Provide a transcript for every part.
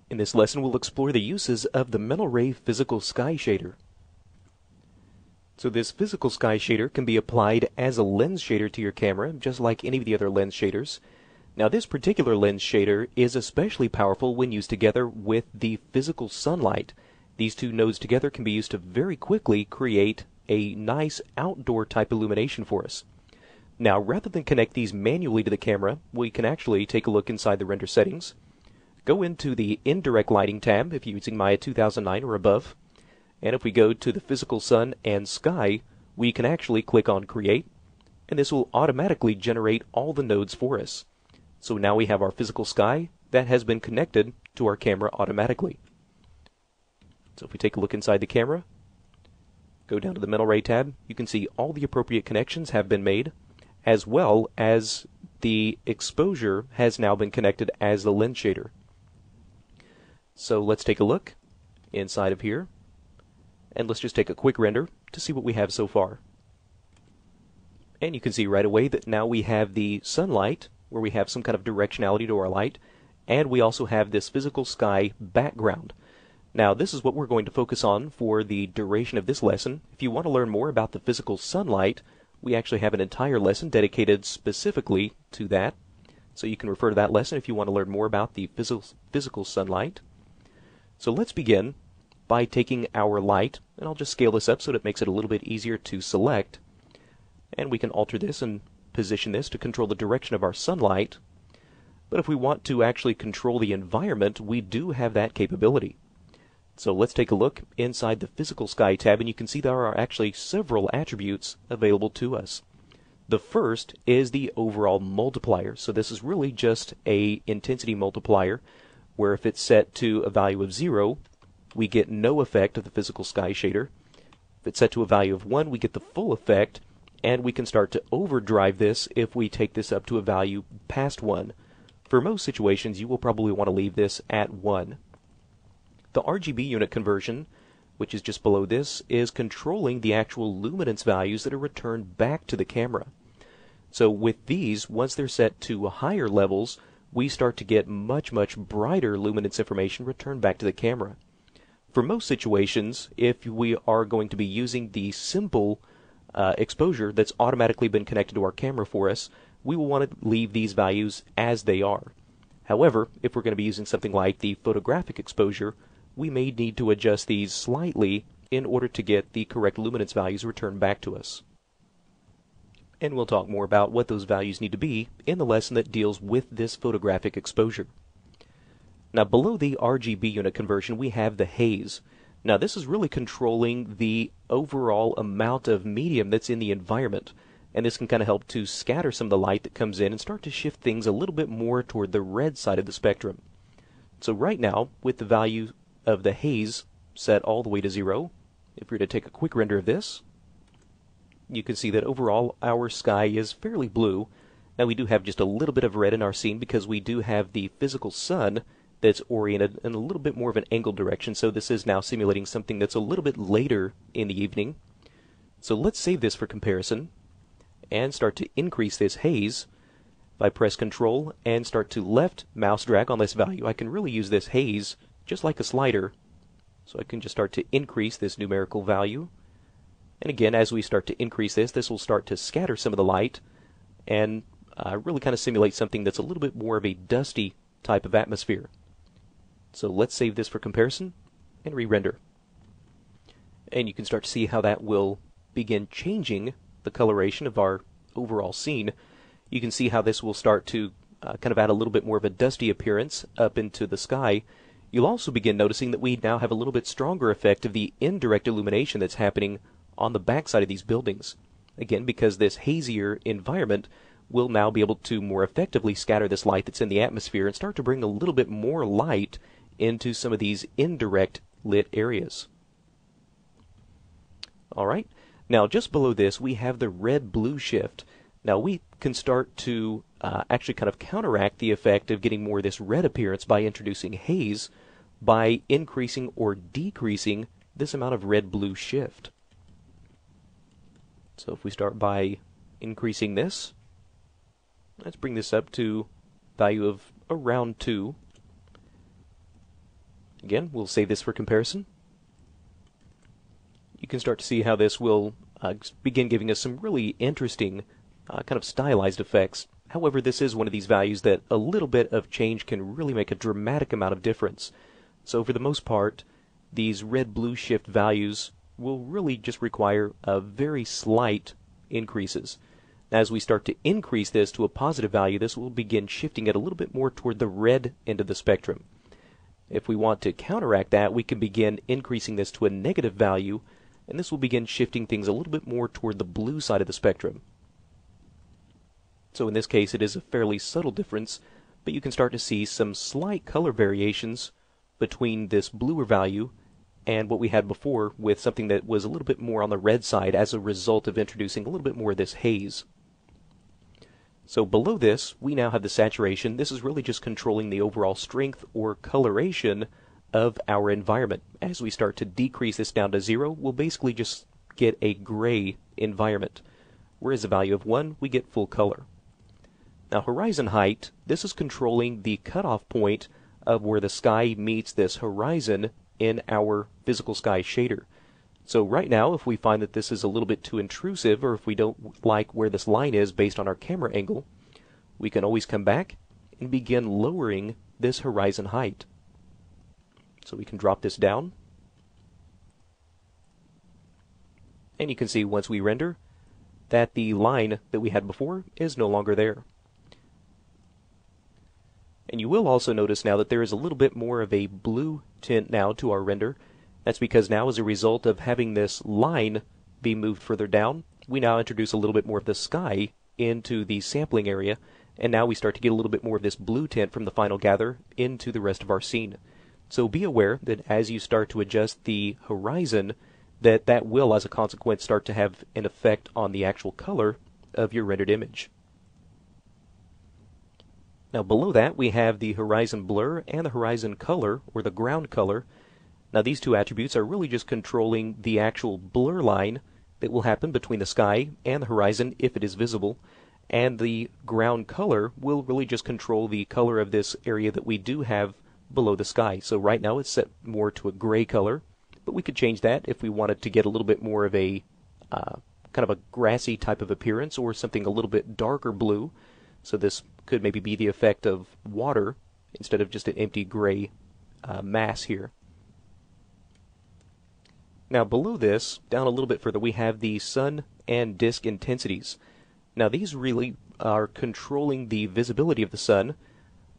In this lesson, we'll explore the uses of the Mental Ray Physical Sky Shader. So this Physical Sky Shader can be applied as a lens shader to your camera, just like any of the other lens shaders. Now this particular lens shader is especially powerful when used together with the physical sunlight. These two nodes together can be used to very quickly create a nice outdoor type illumination for us. Now rather than connect these manually to the camera, we can actually take a look inside the render settings. Go into the Indirect Lighting tab if you're using Maya 2009 or above. And if we go to the Physical Sun and Sky, we can actually click on Create, and this will automatically generate all the nodes for us. So now we have our physical sky that has been connected to our camera automatically. So if we take a look inside the camera, go down to the Mental Ray tab, you can see all the appropriate connections have been made, as well as the exposure has now been connected as the lens shader. So let's take a look inside of here, and let's just take a quick render to see what we have so far. And you can see right away that now we have the sunlight, where we have some kind of directionality to our light, and we also have this physical sky background. Now this is what we're going to focus on for the duration of this lesson. If you want to learn more about the physical sunlight, we actually have an entire lesson dedicated specifically to that. So you can refer to that lesson if you want to learn more about the physical sunlight. So let's begin by taking our light, and I'll just scale this up so that it makes it a little bit easier to select. And we can alter this and position this to control the direction of our sunlight. But if we want to actually control the environment, we do have that capability. So let's take a look inside the Physical Sky tab, and you can see there are actually several attributes available to us. The first is the overall multiplier. So this is really just a intensity multiplier, where if it's set to a value of 0, we get no effect of the Physical Sky shader. If it's set to a value of 1, we get the full effect, and we can start to overdrive this if we take this up to a value past 1. For most situations, you will probably want to leave this at 1. The RGB unit conversion, which is just below this, is controlling the actual luminance values that are returned back to the camera. So with these, once they're set to higher levels, we start to get much brighter luminance information returned back to the camera. For most situations, if we are going to be using the simple exposure that's automatically been connected to our camera for us, we will want to leave these values as they are. However, if we're going to be using something like the photographic exposure, we may need to adjust these slightly in order to get the correct luminance values returned back to us. And we'll talk more about what those values need to be in the lesson that deals with this photographic exposure. Now below the RGB unit conversion, we have the haze. Now this is really controlling the overall amount of medium that's in the environment, and this can kind of help to scatter some of the light that comes in and start to shift things a little bit more toward the red side of the spectrum. So right now, with the value of the haze set all the way to 0, if we were to take a quick render of this, you can see that overall our sky is fairly blue. Now we do have just a little bit of red in our scene because we do have the physical sun that's oriented in a little bit more of an angled direction, so this is now simulating something that's a little bit later in the evening. So let's save this for comparison and start to increase this haze. If I press Control and start to left mouse drag on this value, I can really use this haze just like a slider. So I can just start to increase this numerical value. And again, as we start to increase this, this will start to scatter some of the light and really kind of simulate something that's a little bit more of a dusty type of atmosphere. So let's save this for comparison and re-render. And you can start to see how that will begin changing the coloration of our overall scene. You can see how this will start to kind of add a little bit more of a dusty appearance up into the sky. You'll also begin noticing that we now have a little bit stronger effect of the indirect illumination that's happening on the backside of these buildings. Again, because this hazier environment will now be able to more effectively scatter this light that's in the atmosphere and start to bring a little bit more light into some of these indirect lit areas. Alright, now just below this we have the red-blue shift. Now we can start to actually kind of counteract the effect of getting more of this red appearance by introducing haze by increasing or decreasing this amount of red-blue shift. So if we start by increasing this, let's bring this up to value of around 2. Again, we'll save this for comparison. You can start to see how this will begin giving us some really interesting kind of stylized effects. However, this is one of these values that a little bit of change can really make a dramatic amount of difference. So for the most part, these red-blue shift values will really just require very slight increases. As we start to increase this to a positive value, this will begin shifting it a little bit more toward the red end of the spectrum. If we want to counteract that, we can begin increasing this to a negative value, and this will begin shifting things a little bit more toward the blue side of the spectrum. So in this case, it is a fairly subtle difference, but you can start to see some slight color variations between this bluer value and what we had before with something that was a little bit more on the red side as a result of introducing a little bit more of this haze. So below this, we now have the saturation. This is really just controlling the overall strength or coloration of our environment. As we start to decrease this down to 0, we'll basically just get a gray environment. Whereas a value of 1, we get full color. Now horizon height, this is controlling the cutoff point of where the sky meets this horizon in our physical sky shader. So right now, if we find that this is a little bit too intrusive, or if we don't like where this line is based on our camera angle, we can always come back and begin lowering this horizon height. So we can drop this down. And you can see once we render that the line that we had before is no longer there. And you will also notice now that there is a little bit more of a blue tint now to our render. That's because now, as a result of having this line be moved further down, we now introduce a little bit more of the sky into the sampling area, and now we start to get a little bit more of this blue tint from the final gather into the rest of our scene. So be aware that as you start to adjust the horizon, that will, as a consequence, start to have an effect on the actual color of your rendered image. Now below that, we have the horizon blur and the horizon color, or the ground color. Now these two attributes are really just controlling the actual blur line that will happen between the sky and the horizon if it is visible, and the ground color will really just control the color of this area that we do have below the sky. So right now it's set more to a gray color, but we could change that if we wanted to get a little bit more of a kind of a grassy type of appearance, or something a little bit darker blue. So this could maybe be the effect of water instead of just an empty gray mass here. Now below this, down a little bit further, we have the sun and disk intensities. Now these really are controlling the visibility of the sun.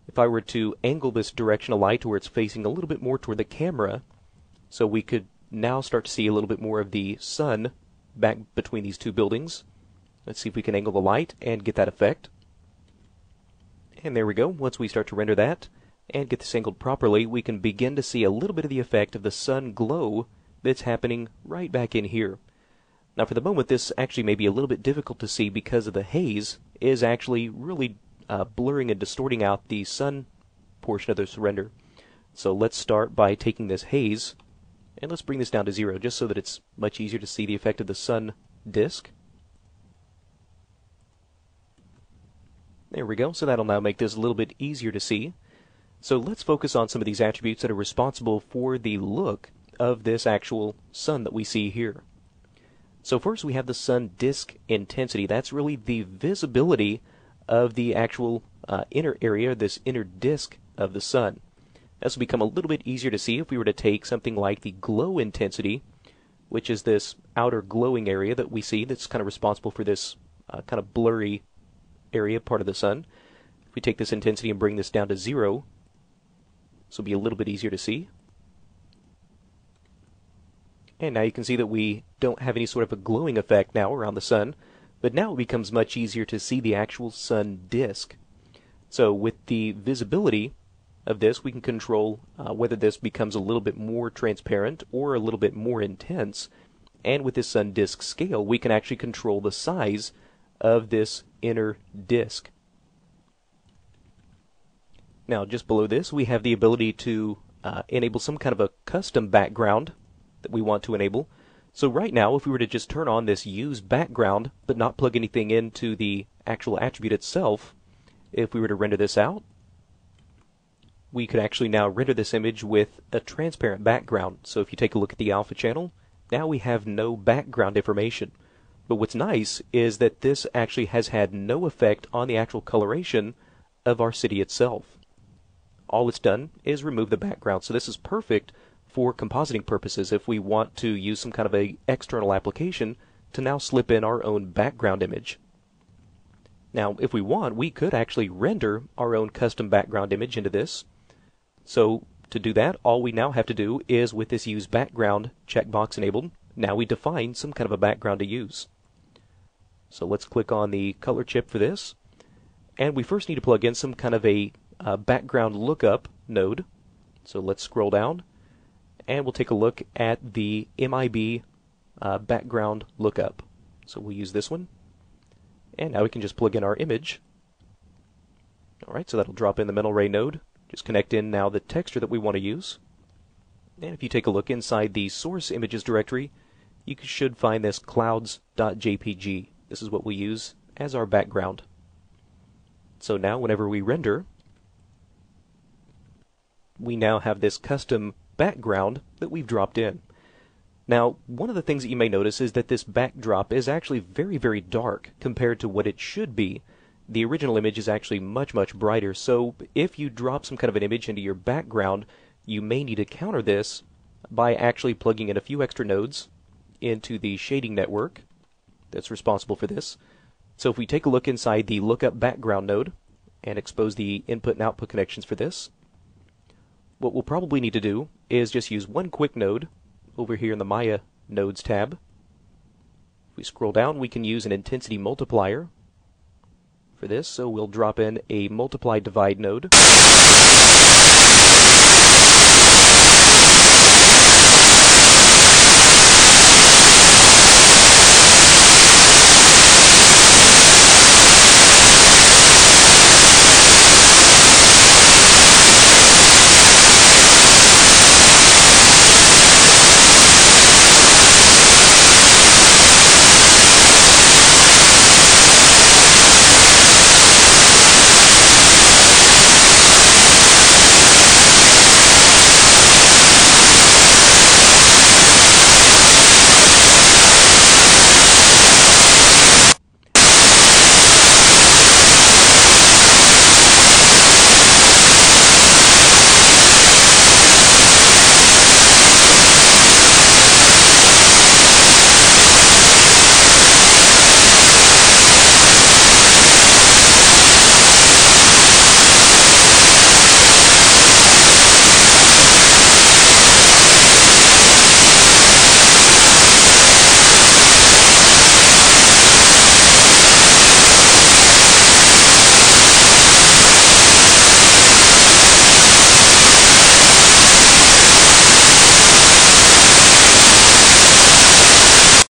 If I were to angle this direction of light to where it's facing a little bit more toward the camera, so we could now start to see a little bit more of the sun back between these two buildings. Let's see if we can angle the light and get that effect. And there we go. Once we start to render that and get this angled properly, we can begin to see a little bit of the effect of the sun glow that's happening right back in here. Now for the moment, this actually may be a little bit difficult to see because of the haze is actually really blurring and distorting out the sun portion of this render. So let's start by taking this haze and let's bring this down to 0 just so that it's much easier to see the effect of the sun disk. There we go. So that'll now make this a little bit easier to see. So let's focus on some of these attributes that are responsible for the look of this actual sun that we see here. So first we have the sun disk intensity. That's really the visibility of the actual inner area, this inner disk of the sun. This will become a little bit easier to see if we were to take something like the glow intensity, which is this outer glowing area that we see that's kind of responsible for this kind of blurry area part of the sun. If we take this intensity and bring this down to 0, this will be a little bit easier to see. And now you can see that we don't have any sort of a glowing effect now around the sun, but now it becomes much easier to see the actual sun disk. So with the visibility of this, we can control whether this becomes a little bit more transparent or a little bit more intense. And with this sun disk scale, we can actually control the size of this inner disk. Now just below this, we have the ability to enable some kind of a custom background that we want to enable. So right now, if we were to just turn on this use background but not plug anything into the actual attribute itself, if we were to render this out, we could actually now render this image with a transparent background. So if you take a look at the alpha channel, now we have no background information. But what's nice is that this actually has had no effect on the actual coloration of our city itself. All it's done is remove the background. So this is perfect for compositing purposes if we want to use some kind of a external application to now slip in our own background image. Now, if we want, we could actually render our own custom background image into this. So to do that, all we now have to do is, with this Use Background checkbox enabled, now we define some kind of a background to use. So let's click on the color chip for this. And we first need to plug in some kind of a background lookup node. So let's scroll down, and we'll take a look at the MIB background lookup. So we'll use this one. And now we can just plug in our image. Alright, so that'll drop in the mental ray node. Just connect in now the texture that we want to use. And if you take a look inside the source images directory, you should find this clouds.jpg. This is what we use as our background. So now whenever we render, we now have this custom background that we've dropped in. Now, one of the things that you may notice is that this backdrop is actually very, very dark compared to what it should be. The original image is actually much, much brighter, so if you drop some kind of an image into your background, you may need to counter this by actually plugging in a few extra nodes into the shading network that's responsible for this. So if we take a look inside the lookup background node and expose the input and output connections for this, what we'll probably need to do is just use one quick node over here in the Maya Nodes tab. If we scroll down, we can use an intensity multiplier for this, so we'll drop in a multiply divide node.